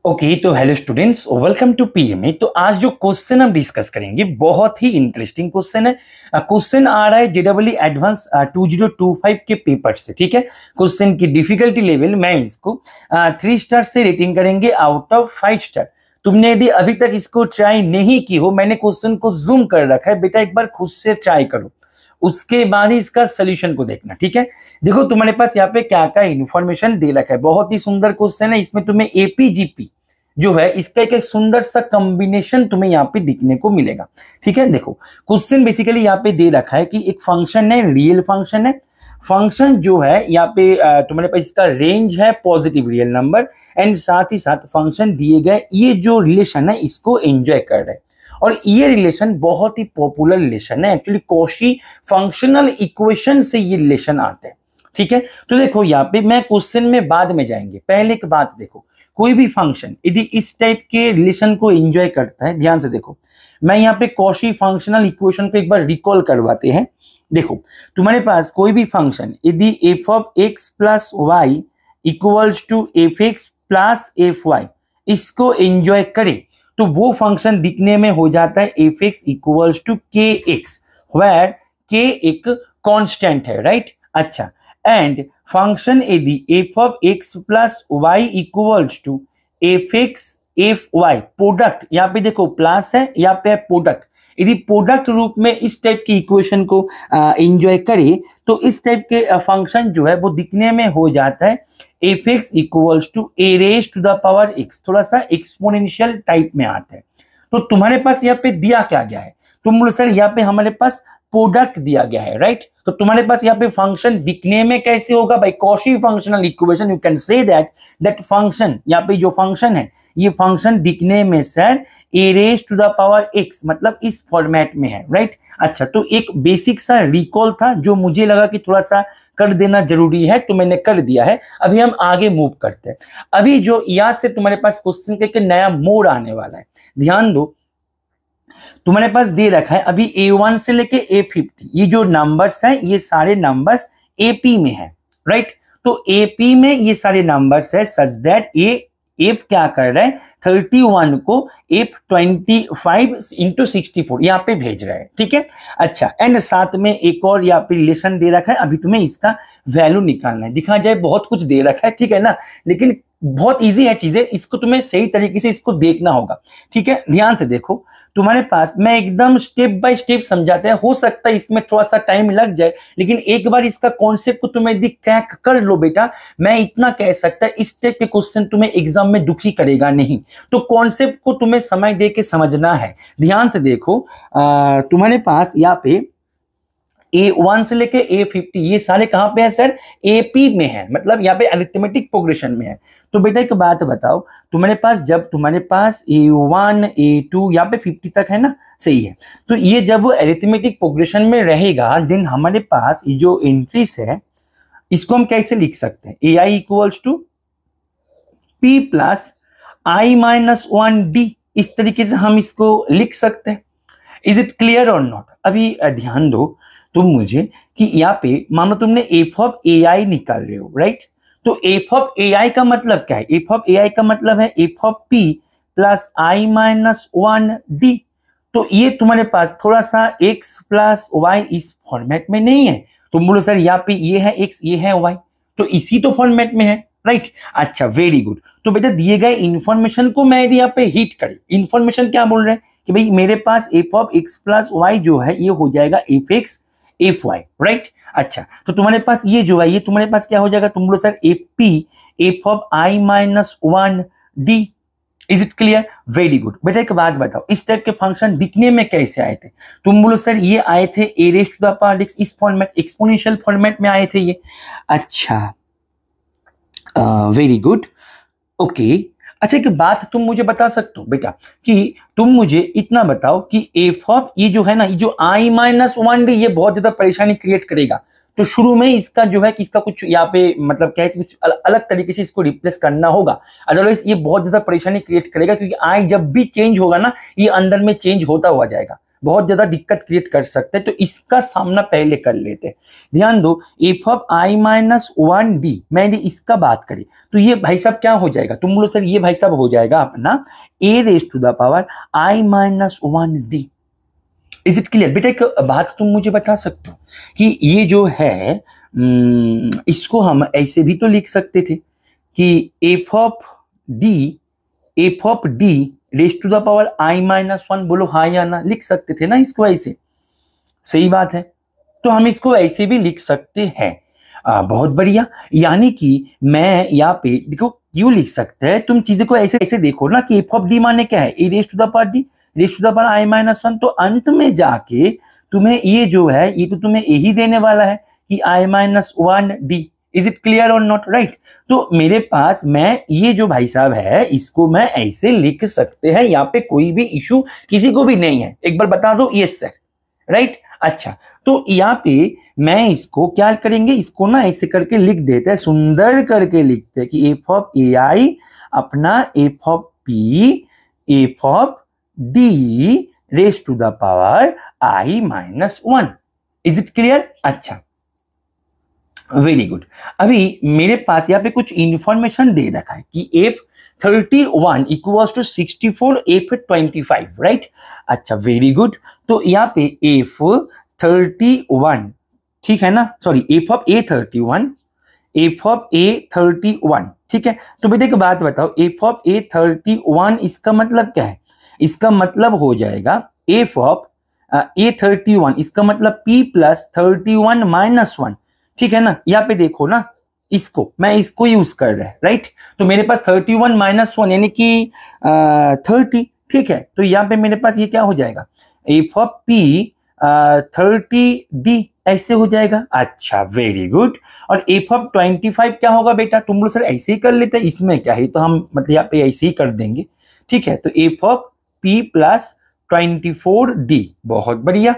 Okay तो hello students, welcome to PMA. तो आज जो क्वेश्चन हम डिस्कस करेंगे बहुत ही इंटरेस्टिंग क्वेश्चन है। क्वेश्चन आ रहा है जेडब्ल्यू एडवांस 2025 के पेपर से। ठीक है, क्वेश्चन की डिफिकल्टी लेवल मैं इसको 3 स्टार से रेटिंग करेंगे आउट ऑफ 5 स्टार। तुमने यदि अभी तक इसको ट्राई नहीं की हो, मैंने क्वेश्चन को जूम कर रखा है, बेटा एक बार खुद से ट्राई करो, उसके बाद ही इसका सोल्यूशन को देखना। ठीक है, देखो तुम्हारे पास यहाँ पे क्या क्या इन्फॉर्मेशन दे रखा है। बहुत ही सुंदर क्वेश्चन है, इसमें तुम्हें एपीजीपी जो है इसका एक सुंदर सा कॉम्बिनेशन तुम्हें यहाँ पे दिखने को मिलेगा। ठीक है, देखो क्वेश्चन बेसिकली यहाँ पे दे रखा है कि एक फंक्शन है, रियल फंक्शन है। फंक्शन जो है यहाँ पे तुम्हारे पास इसका रेंज है पॉजिटिव रियल नंबर, एंड साथ ही साथ फंक्शन दिए गए ये जो रिलेशन है इसको एंजॉय कर रहे हैं। और ये रिलेशन बहुत ही पॉपुलर रिलेशन है, एक्चुअली कॉशी फंक्शनल इक्वेशन से ये रिलेशन आते हैं। ठीक है, तो देखो यहाँ पे मैं क्वेश्चन में बाद में जाएंगे, पहले एक बात देखो, कोई भी फंक्शन यदि इस टाइप के रिलेशन को एंजॉय करता है, ध्यान से देखो, मैं यहाँ पे कॉशी फंक्शनल इक्वेशन को एक बार रिकॉल करवाते हैं। देखो तुम्हारे पास कोई भी फंक्शन यदि f of x plus y equals to f x plus f y इसको एंजॉय करे तो वो फंक्शन दिखने में हो जाता है f x equals to k x, where k एक कांस्टेंट है, राइट। अच्छा, एंड फंक्शन यदि f of x plus y equals to f x F y, product यहाँ पे देखो प्लस है, यहाँ पे प्रोडक्ट, यदि प्रोडक्ट रूप में इस टाइप की इक्वेशन को एंजॉय करे तो इस टाइप के फंक्शन जो है वो दिखने में हो जाता है f x equals to a raise to the power x, थोड़ा सा एक्सपोनेंशियल टाइप में आता है। तो तुम्हारे पास यहाँ पे दिया क्या गया है, तुम बोलो सर यहाँ पे हमारे पास प्रोडक्ट दिया गया है, राइट। तो तुम्हारे पास यहाँ पे फंक्शन दिखने में कैसे होगा भाई, Cauchy functional equation, you can say that function, यहाँ पे जो फंक्शन है ये फंक्शन दिखने में sir a raise to the power x, मतलब इस फॉर्मेट में है, राइट। अच्छा, तो एक बेसिक सा रिकॉल था जो मुझे लगा कि थोड़ा सा कर देना जरूरी है, तो मैंने कर दिया है। अभी हम आगे मूव करते हैं। अभी जो यहाँ से तुम्हारे पास क्वेश्चन के नया मोड आने वाला है, ध्यान दो, तुम्हारे पास दे रखा है अभी A1 से लेके A50, ये जो नंबर्स हैं ये सारे नंबर्स AP में है, राइट। तो AP में ये सारे नंबर्स है सच दैट F क्या कर रहा है, 31 को F25 इंटू 64 यहाँ पे भेज रहा है। ठीक है, अच्छा, एंड साथ में एक और यहाँ पे रिलेशन दे रखा है, अभी तुम्हें इसका वैल्यू निकालना है। दिखा जाए बहुत कुछ दे रखा है, ठीक है ना, लेकिन बहुत इजी है चीजें, इसको तुम्हें सही तरीके से इसको देखना होगा। ठीक है, ध्यान से देखो, तुम्हारे पास मैं एकदम स्टेप बाय स्टेप समझाते हैं, हो सकता है इसमें थोड़ा सा टाइम लग जाए, लेकिन एक बार इसका कॉन्सेप्ट को तुम्हें यदि क्रैक कर लो बेटा, मैं इतना कह सकता है इस टाइप के क्वेश्चन तुम्हें एग्जाम में दुखी करेगा नहीं। तो कॉन्सेप्ट को तुम्हें समय दे के समझना है। ध्यान से देखो, तुम्हारे पास यहाँ पे A1 से लेके A50 ये सारे कहां पे है सर, AP में है, मतलब यहाँ पे अरिथमेटिक प्रोग्रेशन में है। तो बेटा एक बात बताओ, तुम्हारे पास जब तुम्हारे पास A1 A2 यहाँ पे 50 तक है ना, सही है, तो ये जब अरिथमेटिक प्रोग्रेशन में रहेगा देन हमारे पास ये जो एंट्रीज है इसको हम कैसे लिख सकते हैं, AI equals to P plus I minus 1D, इस तरीके से हम इसको लिख सकते हैं। इज इट क्लियर और नॉट। अभी ध्यान दो तुम मुझे कि यहाँ पे मानो तुमने एफ ऑफ AI निकाल रहे हो, राइट। तो एफ ऑफ AI का मतलब क्या है, एफ ऑफ AI का मतलब है f of P plus I minus 1D। तो ये तुम्हारे पास थोड़ा सा x प्लस y इस फॉर्मेट में नहीं है, तुम बोलो सर यहाँ पे ये है x ये है y, तो इसी तो फॉर्मेट में है, राइट। अच्छा, वेरी गुड। तो बेटा दिए गए इंफॉर्मेशन को मैं यदि यहाँ पे हिट करें, इंफॉर्मेशन क्या बोल रहे हैं कि भाई मेरे पास F of x plus y जो है ये हो जाएगा F x F Y, right. अच्छा, तो तुम्हारे पास ये जो है ये तुम्हारे पास क्या हो जाएगा, तुम बोलो sir F P f of I minus 1D। Is it clear, very good. बेटा एक बात बताओ, इस टाइप के फंक्शन दिखने में कैसे आए थे, तुम बोलो सर ये आए थे A raise to the power X, इस फॉर्मेट एक्सपोनेंशियल फॉर्मेट में आए थे ये। अच्छा, वेरी गुड, ओके। अच्छा, एक बात तुम मुझे बता सकते हो बेटा कि तुम मुझे इतना बताओ कि एफ ऑफ ये जो है ना, ये जो I माइनस 1D ये बहुत ज्यादा परेशानी क्रिएट करेगा, तो शुरू में इसका जो है कि इसका कुछ यहाँ पे मतलब क्या है कि कुछ अलग तरीके से इसको रिप्लेस करना होगा, अदरवाइज ये बहुत ज्यादा परेशानी क्रिएट करेगा, क्योंकि I जब भी चेंज होगा ना ये अंदर में चेंज होता हुआ जाएगा। बहुत ज्यादा दिक्कत क्रिएट कर सकते हैं, तो इसका सामना पहले कर लेते हैं। ध्यान दो, F of I minus one D, मैं यदि इसका बात करें तो ये भाई साहब क्या हो जाएगा, तुम बोलो सर ये भाई साहब हो जाएगा अपना A raise to the power I minus one D. Is it clear? बेटा एक बात तुम मुझे बता सकते हो कि ये जो है इसको हम ऐसे भी तो लिख सकते थे कि f of d raise to the power I minus one, बोलो हाँ या ना, लिख सकते थे ना इसको ऐसे, सही बात है। तो हम इसको ऐसे भी लिख सकते हैं। बहुत बढ़िया, यानी कि मैं यहाँ पे देखो क्यों लिख सकते हैं, तुम चीजें को ऐसे ऐसे देखो ना कि एफ ऑफ डी माने क्या है, A raise to the power D raise to the power I minus one, तो अंत में जाके तुम्हें ये जो है ये तो तुम्हें यही देने वाला है कि I minus one D. Is it clear और नॉट? राइट। तो मेरे पास मैं ये जो भाई साहब है इसको मैं ऐसे लिख सकते हैं, यहाँ पे कोई भी इशू किसी को भी नहीं है, एक बार बता दो यस सर, राइट। अच्छा, तो यहाँ पे मैं इसको क्या करेंगे, इसको ना ऐसे करके लिख देते हैं, सुंदर करके लिखते हैं कि एफ ऑफ ए आई अपना f of p f of d raise to the power I minus one. Is it clear? अच्छा, वेरी गुड। अभी मेरे पास यहाँ पे कुछ इंफॉर्मेशन दे रखा है कि F 31 equals to 64 F 25, right. अच्छा, वेरी गुड। तो यहाँ पे एफ 31, ठीक है ना, sorry F of A 31, F of A 31, ठीक है। तो बेटे एक बात बताओ, एफ ऑफ ए 31 इसका मतलब क्या है, इसका मतलब हो जाएगा एफ ऑफ ए 31, इसका मतलब p प्लस 31 माइनस वन, ठीक है ना। यहाँ पे देखो ना, इसको मैं इसको यूज कर रहा है, राइट। तो मेरे पास 31 माइनस वन यानी कि 30, ठीक है। तो यहाँ पे मेरे पास ये क्या हो जाएगा, एफ ऑफ पी 30 डी ऐसे हो जाएगा। अच्छा, वेरी गुड। और एफ ऑफ 25 क्या होगा बेटा, तुम लोग सर ऐसे ही कर लेते हैं, इसमें क्या है, तो हम मतलब यहाँ पे ऐसे ही कर देंगे, ठीक है। तो F of P plus 24 D, बहुत बढ़िया।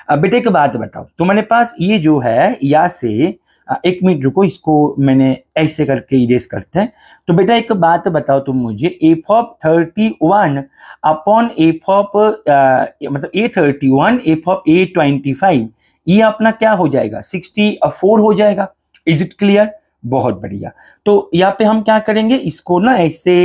अब बेटे एक बात बताओ, तुम्हारे पास ये जो है यहाँ से एक मिनट रुको, इसको मैंने ऐसे करके इरेज करते हैं। तो बेटा एक बात बताओ तुम मुझे, F of 31 upon F of मतलब ए 31 एफ ऑफ ए 25, ये अपना क्या हो जाएगा, 64 हो जाएगा। Is it clear? बहुत बढ़िया। तो यहाँ पे हम क्या करेंगे, इसको ना ऐसे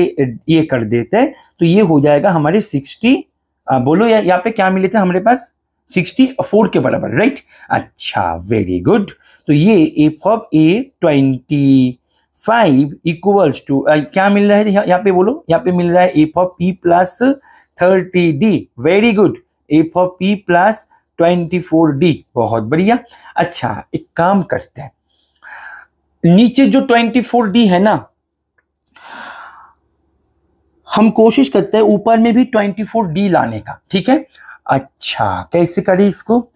ये कर देते हैं, तो ये हो जाएगा हमारे 60, बोलो यहाँ पे क्या मिले थे हमारे पास, 64 के बराबर, राइट। अच्छा, वेरी गुड। तो ये f of a 25 equals to क्या मिल रहा है यहाँ पे, बोलो यहाँ पे मिल रहा है f of P plus 30 D. Very good, F of P plus 24 D, बहुत बढ़िया। अच्छा, एक काम करते हैं, नीचे जो 24 डी है ना, हम कोशिश करते हैं ऊपर में भी 24 डी लाने का, ठीक है। अच्छा, कैसे करें इसको,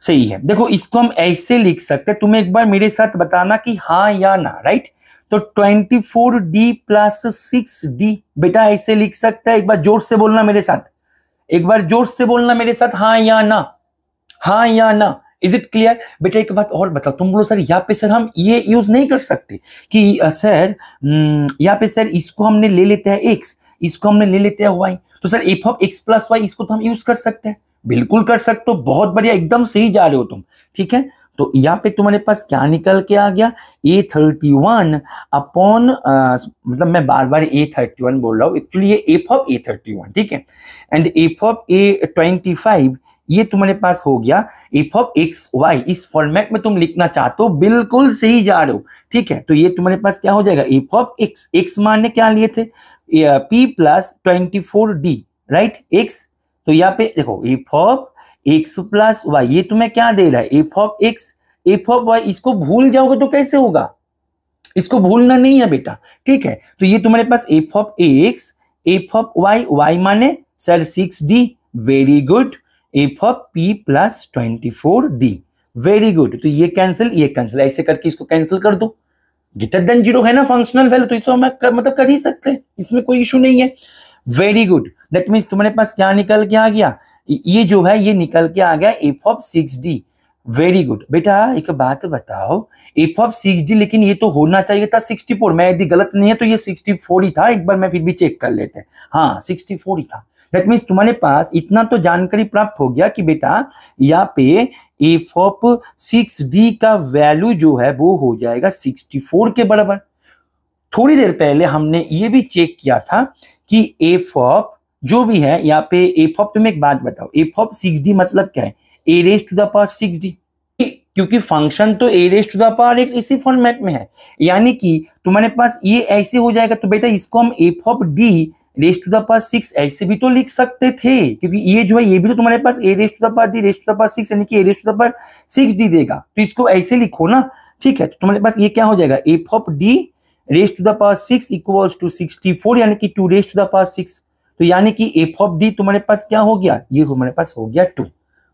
सही है। देखो इसको हम ऐसे लिख सकते हैं, तुम्हें एक बार मेरे साथ बताना कि हाँ या ना, राइट। तो 24 डी प्लस 6 डी, बेटा ऐसे लिख सकता है, एक बार जोर से बोलना मेरे साथ, एक बार जोर से बोलना मेरे साथ, हाँ या ना, हाँ या ना। Is it clear? बेटा एक बात और बताओ, तुम बोलो सर यहाँ पे सर हम ये यूज नहीं कर सकते कि सर यहाँ पे सर इसको हमने ले लेते हैं एक्स, इसको हमने ले लेते हैं वाई, तो sir f of x plus y इसको तो हम यूज कर सकते हैं। बिल्कुल कर सकते हो, बहुत बढ़िया, एकदम सही जा रहे हो तुम, ठीक है। तो यहाँ पे तुम्हारे पास क्या निकल के आ गया, ए 31 अपॉन मतलब मैं बार बार ए 31 बोल रहा हूँ, एक्चुअली ये एफ ऑफ ए 31, ठीक है, एंड एफ ऑफ ए 25, ये तुम्हारे पास हो गया एफ ऑफ एक्स वाई। इस फॉर्मेट में तुम लिखना चाहते हो, बिल्कुल सही जा रहे हो, ठीक है। तो ये तुम्हारे पास क्या हो जाएगा, एफ ऑफ एक्स, एक्स मानने क्या लिए थे, p plus 24 d, right, x. तो यहाँ पे देखो f of x plus y, ये तुम्हें क्या दे रहा है, f of x F of y. इसको भूल जाओगे तो कैसे होगा, इसको भूलना नहीं है बेटा, ठीक है। तो ये तुम्हारे पास F of x F of Y, Y माने sir 6d, very good, F of P plus 24d, very good. तो ये कैंसिल, ये कैंसिल, ऐसे करके इसको कैंसिल कर दो, ग्रेटर देन 0 है ना फंक्शनल वैल्यू, तो इसको हम मतलब कर ही सकते हैं, इसमें कोई इशू नहीं है। वेरी गुड, दैट मीन्स तुम्हारे पास क्या निकल के आ गया, ये जो है ये निकल के आ गया f of 6d। Very good. बेटा एक बात बताओ, एफ ऑफ 6d, लेकिन ये तो होना चाहिए था 64, मैं यदि गलत नहीं है तो ये 64 ही था, एक बार मैं फिर भी चेक कर लेते हैं, हाँ 64 ही था। दैट मीन्स तुम्हारे पास इतना तो जानकारी प्राप्त हो गया कि बेटा यहाँ पे एफ ऑफ 6d का वैल्यू जो है वो हो जाएगा 64 के बराबर। थोड़ी देर पहले हमने ये भी चेक किया था कि एफ ऑफ जो भी है यहाँ पे एफ ऑफ, तुम्हें एक बात बताओ, एफ ऑफ 6d मतलब क्या है, a raise to the power 6d, क्योंकि फंक्शन तो a raise to the power x इसी फॉर्मेट में है, यानी कि तुम्हारे पास ये ऐसे हो जाएगा। तो बेटा इसको हम f of d raise to the power 6 ऐसे भी तो लिख सकते थे, क्योंकि ये जो है ये भी तो तुम्हारे पास a raise to the power d raise to the power 6 यानी कि a raise to the power 6d देगा, तो इसको ऐसे लिखो ना। ठीक है, तो तुम्हारे पास ये क्या हो जाएगा, f of d raise to the power 6 equals to 64 यानी कि 2 रेज टू द पावर 6। तो यानी कि एफ ऑफ d तुम्हारे पास क्या हो गया, ये हमारे पास हो गया 2।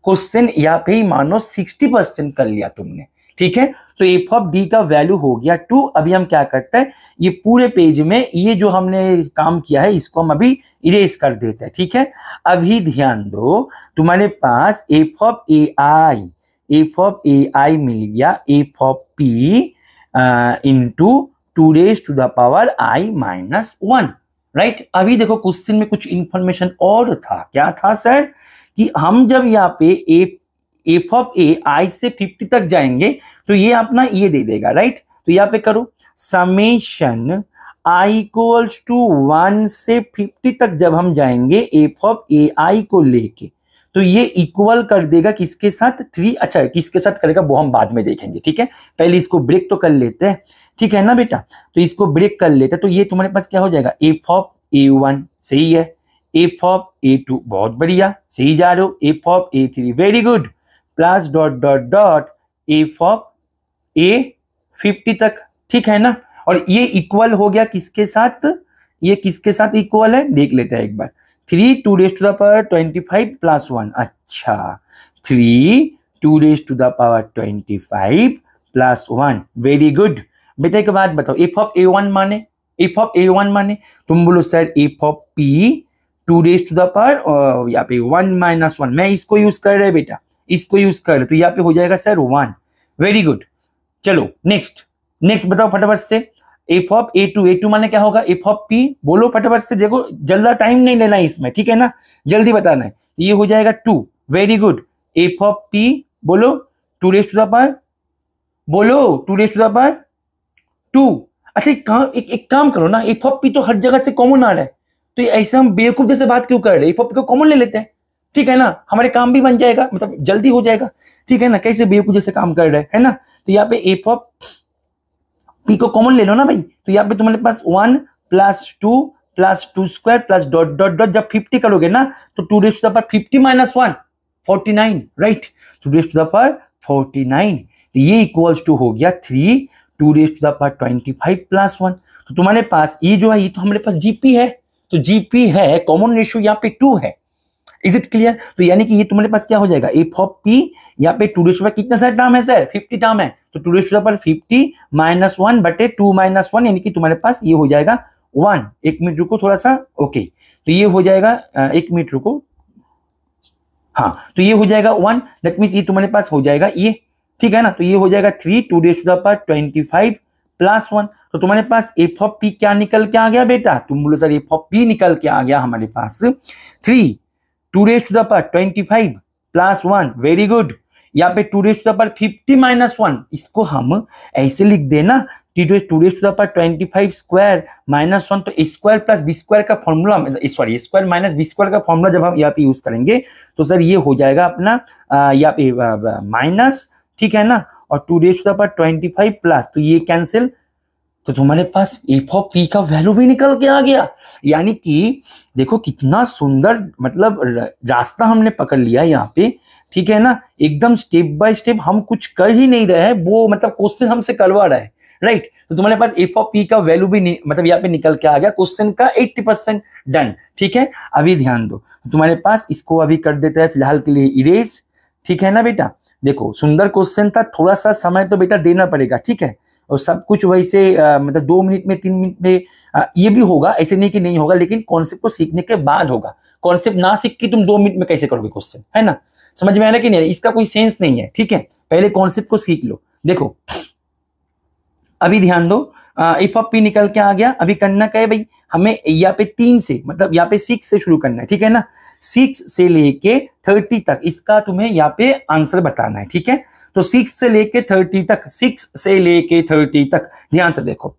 क्वेश्चन यहाँ पे ही मानो 60% कर लिया तुमने। ठीक है, तो एफ ऑफ डी का वैल्यू हो गया 2। अभी हम क्या करते हैं, ये पूरे पेज में ये जो हमने काम किया है इसको हम अभी इरेज कर देते हैं। ठीक है, अभी ध्यान दो, तुम्हारे पास एफ ऑफ ए आई मिल गया f of p into 2 raise to the power i minus 1। Right, अभी देखो क्वेश्चन में कुछ इंफॉर्मेशन और था। क्या था सर, कि हम जब यहाँ पे एफ ऑफ ए आई से 50 तक जाएंगे तो ये अपना ये दे देगा। राइट, तो यहाँ पे करो समेशन आई इक्वल्स टू 1 से 50 तक जब हम जाएंगे एफ ऑफ ए आई को लेके, तो ये इक्वल कर देगा किसके साथ, 3। अच्छा, किसके साथ करेगा वो हम बाद में देखेंगे। ठीक है, पहले इसको ब्रेक तो कर लेते हैं। ठीक है ना बेटा, तो इसको ब्रेक कर लेते हैं। तो ये तुम्हारे पास क्या हो जाएगा, एफ ऑफ A1 सही है, एफ ऑफ A2 बहुत बढ़िया सही जा रहे हो, F of A3 very good, plus dot dot dot F of A50 तक। ठीक है ना, और ये इक्वल हो गया किसके साथ, ये किसके साथ इक्वल है देख लेते हैं एक बार, 3 2 raise to the power 25 plus 1। अच्छा, 3 2 raise to the power 25 plus 1 very good. बेटा एक बात बताओ, एफ ऑफ A1 माने, एफ ऑफ A1 माने तुम बोलो sir f of P 2 raise to the power यहाँ पे 1 माइनस 1, मैं इसको यूज कर रहे बेटा, इसको यूज कर रहे, तो यहाँ पे हो जाएगा सर 1 वेरी गुड। चलो नेक्स्ट बताओ फटाफट से, एफ ऑफ A2 माने क्या होगा, एफ ऑफ P बोलो फटाफट से, देखो जल्दा टाइम नहीं लेना है इसमें। ठीक है ना, जल्दी बताना है, ये हो जाएगा 2 very good. F of P बोलो 2 रेज टू द पावर, बोलो 2 रेज टू द पावर 2। अच्छा एक काम करो ना, एफ ऑफ पी तो हर जगह से कॉमन आ रहा है, तो ऐसे हम बेवकूफ जैसे बात क्यों कर रहे हैं, एफ ऑफ पी को कॉमन ले लेते हैं। ठीक है ना, हमारे काम भी बन जाएगा, मतलब जल्दी हो जाएगा। ठीक है ना, कैसे बेवकूफ जैसे काम कर रहे हैं, है ना। तो यहाँ पे एफ ऑफ पी को कॉमन ले लो ना भाई, तो यहाँ पे तुम्हारे पास 1 plus 2 square plus dot dot dot, जब 50 करोगे ना तो 2 raise to the power 50 minus 1 49। Right, 2 raise to the power 49, तो ये इक्वल्स टू हो गया 3 2 raise to the power 25 plus 1। तो तुम्हारे पास ये जो है ये तो हमारे पास जीपी है, तो जीपी है, कॉमन रेशियो यहाँ पे 2 है। इज इट क्लियर, तो यानी कि ये तुम्हारे पास क्या हो जाएगा, एफ ऑफ पी यहाँ पे 2 रेज टू द पावर कितना सारा टर्म है सर, 50 टर्म है, तो 2 raise to the power 50 minus 1 बटे 2 माइनस 1, यानी कि तुम्हारे पास ये हो जाएगा 1। एक मिनट रुको थोड़ा सा, ओके, तो ये हो जाएगा एक मिनट रुको, हाँ, तो ये हो जाएगा 1, दैट मीन्स ये तुम्हारे पास हो जाएगा ये। ठीक है ना, तो ये हो जाएगा 3 2 raise to the power 25 plus 1। तो तुम्हारे पास एफ ऑफ पी क्या निकल के आ गया बेटा, तुम बोलो सर एफ ऑफ पी निकल के आ गया हमारे पास 3 2 raise to the power 25 plus 1 very good. यहाँ पे 2 raise to the power 50 minus 1, इसको हम ऐसे लिख देना 2 raise to the power 25 square minus 1, तो स्क्वायर प्लस बी स्क्वायर का formula, sorry square minus b square का फॉर्मूला जब हम यहाँ पे यूज करेंगे तो सर ये हो जाएगा अपना यहाँ पे माइनस, ठीक है ना, और 2 raise to the power 25 plus, तो ये कैंसिल, तो तुम्हारे पास एफ ऑफ पी का वैल्यू भी निकल के आ गया। यानी कि देखो कितना सुंदर, मतलब रास्ता हमने पकड़ लिया यहाँ पे। ठीक है ना, एकदम स्टेप बाय स्टेप, हम कुछ कर ही नहीं रहे हैं, वो मतलब क्वेश्चन हमसे करवा रहा है। राइट, तो तुम्हारे पास एफ ऑफ पी का वैल्यू भी मतलब यहाँ पे निकल के आ गया, क्वेश्चन का 80% डन। ठीक है, अभी ध्यान दो, तो तुम्हारे पास इसको अभी कर देते हैं फिलहाल के लिए इरेज। ठीक है ना बेटा, देखो सुंदर क्वेश्चन था, थोड़ा सा समय तो बेटा देना पड़ेगा। ठीक है, और सब कुछ वैसे मतलब 2 मिनट में 3 मिनट में ये भी होगा, ऐसे नहीं कि नहीं होगा, लेकिन कॉन्सेप्ट को सीखने के बाद होगा। कॉन्सेप्ट ना सीख के तुम 2 मिनट में कैसे करोगे क्वेश्चन, है ना, समझ में आ रहा है कि नहीं, इसका कोई सेंस नहीं है। ठीक है, पहले कॉन्सेप्ट को सीख लो। देखो अभी ध्यान दो, एफ ऑफ पी निकल के आ गया। अभी करना क्या है भाई, हमें यहाँ पे 3 से मतलब यहाँ पे 6 से शुरू करना है, ठीक है ना। 6 से लेके 30 तक इसका तुम्हें यहाँ पे आंसर बताना है, ठीक है। तो 6 से लेके 30 तक, 6 से लेके 30 तक ध्यान से देखो।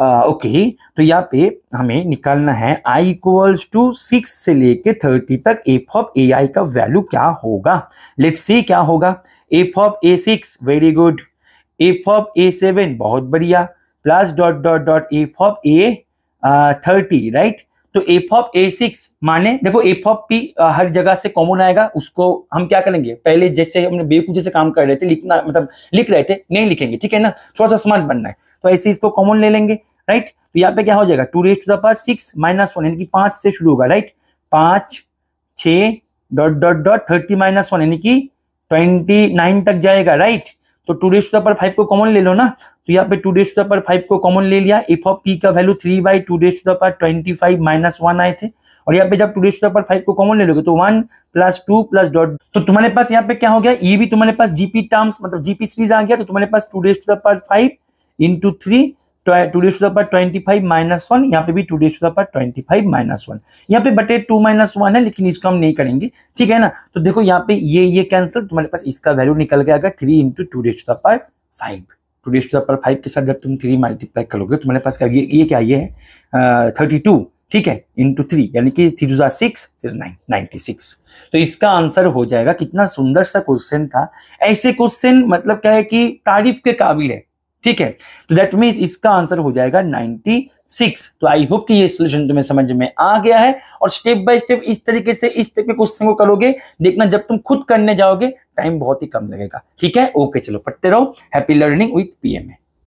ओके, तो यहाँ पे हमें निकालना है i इक्वल्स टू 6 से लेके 30 तक एफ ऑफ ए आई का वैल्यू क्या होगा। लेट्स सी क्या होगा। F of A6 very good, F of A7 बहुत बढ़िया, plus dot dot dot F of A30 right. तो एफ ऑफ A6 माने देखो एफ ऑफ पी हर जगह से कॉमन आएगा, उसको हम क्या करेंगे, पहले जैसे हमने बेवकूफ जैसे काम कर रहे थे, लिखना मतलब लिख रहे थे नहीं लिखेंगे, ठीक है ना, थोड़ा सा स्मार्ट बनना है। तो ऐसे इसको कॉमन ले लेंगे राइट। तो यहाँ पे क्या हो जाएगा 2 raise to the power 6 minus 1 यानी कि 5 से शुरू होगा right. 5 6 dot dot dot 30 minus 1 यानी कि 29 तक जाएगा राइट। तो 2 रेज़ टू द पावर 5 को कॉमन ले लो ना। तो यहाँ पे 2 रेज़ टू द पावर 5 को कॉमन ले लिया। एफ ऑफ पी का value 3/2 raise to the power 25 minus 1 आए थे। और यहाँ पे जब 2 रेज़ टू द पावर 5 को कॉमन ले लोगे तो 1 प्लस 2 प्लस डॉट, तो तुम्हारे पास यहाँ पे क्या हो गया, ये भी तुम्हारे पास जीपी टर्म्स मतलब जीपी सीरीज आ गया। तो तुम्हारे पास 2 raise to the power 5 into 3 2 raise to the power 25 minus 1, यहाँ पे भी 2 raise to the power 25 minus 1, यहाँ पे बटे 2 माइनस 1 है लेकिन इसको हम नहीं करेंगे, ठीक है ना। तो देखो यहाँ पे ये कैंसिल, तुम्हारे पास इसका वैल्यू निकल के आएगा 3 into 2 raise to the power 5। 2 raise to the power 5 के साथ जब तुम 3 मल्टीप्लाई करोगे तुम्हारे पास क्या ये क्या ये है 32, ठीक है, इंटू 3 यानी कि 3 2 6 9 96। तो इसका आंसर हो जाएगा। कितना सुंदर सा क्वेश्चन था। ऐसे क्वेश्चन मतलब क्या है कि तारीफ के काबिल है, ठीक है। तो दैट मीन्स इसका आंसर हो जाएगा 96। तो आई होप कि ये सॉल्यूशन तुम्हें समझ में आ गया है और स्टेप बाय स्टेप इस तरीके से इस टाइप के क्वेश्चन को करोगे, देखना जब तुम खुद करने जाओगे टाइम बहुत ही कम लगेगा, ठीक है। ओके चलो पढ़ते रहो। Happy learning with PMA.